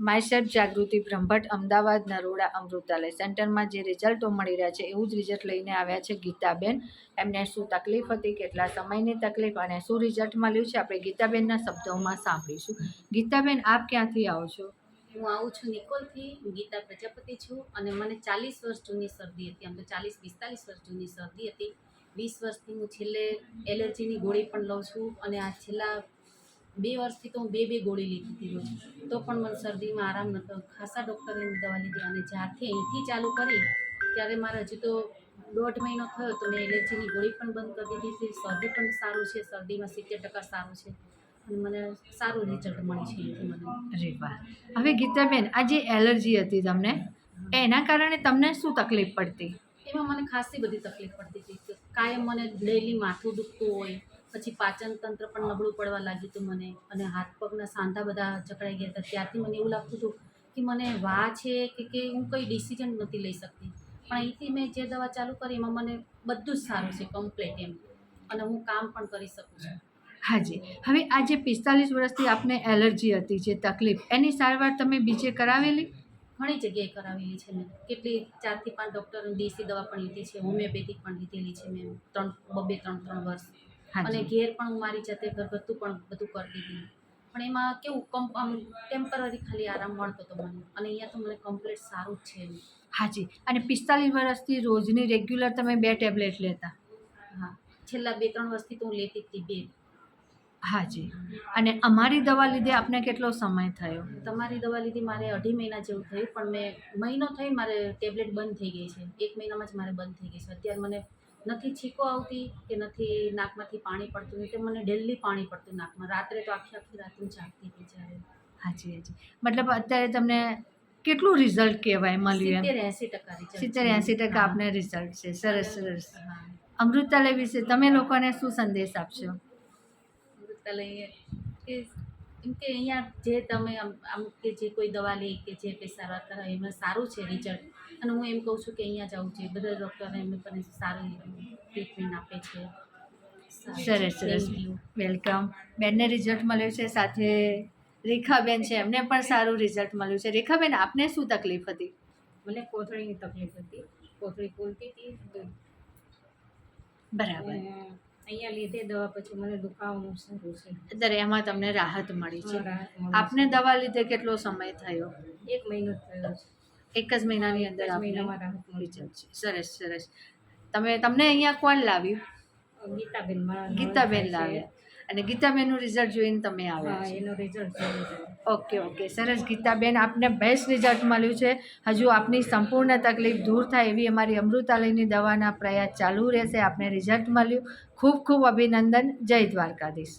Myself જાગૃતિ બ્રહ્મભટ્ટ, અમદાવાદ, નરોડા અમૃતાલય સેન્ટરમાં જે રિઝલ્ટો મળી રહ્યા છે એવું જ રિઝલ્ટ લઈને આવ્યા છે ગીતાબેન. એમને શું તકલીફ હતી, કેટલા સમયની તકલીફ અને શું રિઝલ્ટ મળ્યું છે આપણે ગીતાબેનના શબ્દોમાં સાંભળીશું. ગીતાબેન, આપ ક્યાંથી આવો છો? હું આવું છું નિકોલથી. હું ગીતા પ્રજાપતિ છું અને મને 40 વર્ષ જૂની શરદી હતી. આમ તો 40-45 વર્ષ જૂની શરદી હતી. 20 વર્ષથી હું છેલ્લે એલર્જીની ગોળી પણ લઉં છું અને આ છેલ્લા 2 વર્ષથી તો હું બે ગોળી લીધી હતી રોજ. તો પણ મને શરદીમાં આરામ નહોતો. ખાસા ડૉક્ટરે દવા લીધી અને જ્યારથી અહીંથી ચાલુ કરી ત્યારે મારે હજુ તો 1.5 મહિનો થયો તો મેં એલર્જીની ગોળી પણ બંધ કરી દીધી હતી. શરદી પણ સારું છે, શરદીમાં 70% સારું છે અને મને સારું રિઝલ્ટ મળે છે એથી મને. અરે વાહ. હવે ગીતાબેન, આ જે એલર્જી હતી તમને, એના કારણે તમને શું તકલીફ પડતી? એમાં મને ખાસી બધી તકલીફ પડતી હતી. કાયમ મને ડેઈલી માથું દુખતું હોય, પછી પાચન તંત્ર પણ નબળું પડવા લાગ્યું હતું મને અને હાથ પગના સાંધા બધા જકડાઈ ગયા હતા. ત્યારથી મને એવું લાગતું હતું કે મને વા છે કે હું કંઈ ડિસિઝન નથી લઈ શકતી. પણ અહીંથી મેં જે દવા ચાલુ કરી એમાં મને બધું જ સારું છે કમ્પ્લીટ એમ, અને હું કામ પણ કરી શકું છું. હાજી. હવે આ જે 45 વર્ષથી આપને એલર્જી હતી, જે તકલીફ, એની સારવાર તમે બીજે કરાવેલી? ઘણી જગ્યાએ કરાવેલી છે મેં. કેટલી 4 થી 5 ડૉક્ટર દેશી દવા પણ લીધી છે, હોમિયોપેથિક પણ લીધેલી છે મેં 3 વર્ષ. અને ઘેર પણ હું મારી જાતે ઘરગથ્થું પણ બધું કરતી હતી. પણ એમાં કેવું આમ ટેમ્પરરી ખાલી આરામ મળતો હતો મને, અને અહીંયા તો મને કમ્પ્લીટ સારું જ છે. હાજી. અને 45 વર્ષથી રોજની રેગ્યુલર તમે 2 ટેબ્લેટ લેતા? હા, છેલ્લા 2-3 વર્ષથી તો હું લેતી જ હતી 2. હાજી. અને અમારી દવા લીધે આપને કેટલો સમય થયો? તમારી દવા લીધી મારે 2.5 મહિના જેવું થયું, પણ મહિનો થઈ મારે ટેબ્લેટ બંધ થઈ ગઈ છે. 1 મહિનામાં જ મારે બંધ થઈ ગઈ છે. અત્યારે મને નથી છીકો આવતી કે નથી નાકમાંથી પાણી પડતું, નહીં તો મને ડેલી પાણી પડતું નાકમાં. રાત્રે તો આખી રાત હું જાગતી હતી જ્યારે. હાજી હાજી. મતલબ અત્યારે તમને કેટલું રિઝલ્ટ કહેવાય મળ્યું? 70-80% રિઝલ્ટ. 70-80% આપને રિઝલ્ટ છે. સરસ સરસ. હા. અમૃતાલય વિશે તમે લોકોને શું સંદેશ આપશો? અમૃતાલય કે એમ કે અહીંયા જે તમે આમ કે જે કોઈ દવા લે કે જે કંઈ સારવાર કરાવે એમાં સારું છે રિઝલ્ટ. અને હું એમ કહું છું કે અહીંયા જવું છે. બધા ડૉક્ટરો એમને પણ સારી ટ્રીટમેન્ટ આપે છે. સરસ સરસ. વેલકમ. બેનને રિઝલ્ટ મળ્યું છે, સાથે રેખાબેન છે, એમને પણ સારું રિઝલ્ટ મળ્યું છે. રેખાબેન, આપને શું તકલીફ હતી? મને કોથળીની તકલીફ હતી. કોથળી ફૂલતી હતી. બરાબર. અહીંયા લીધે દવા પછી મને દુખાવાનું સારું છે. અત્યારે એમાં તમને રાહત મળી છે. રાહત મળે છે. આપને દવા લીધે કેટલો સમય થયો? 1 મહિનો થયો છે. એક જ મહિનાની અંદર આપને મહિનામાં રાહત મળી છે. રિઝલ્ટ છે. સરસ સરસ. તમને અહીંયા કોણ લાવ્યું? ગીતાબેન ગીતાબેન લાવ્યા. અને ગીતાબેનનું રિઝલ્ટ જોઈને તમે આવ્યા હા, છો? એનો રિઝલ્ટ જોયો છે. Okay okay. સરસ ગીતાબેન, આપને બેસ્ટ રિઝલ્ટ મળ્યું છે. હજુ આપની સંપૂર્ણ તકલીફ દૂર થાય એવી અમારી અમૃતાલયની દવાના પ્રયાસ ચાલુ રહેશે. આપને રિઝલ્ટ મળ્યું. ખૂબ ખૂબ અભિનંદન. જય દ્વારકાધીશ.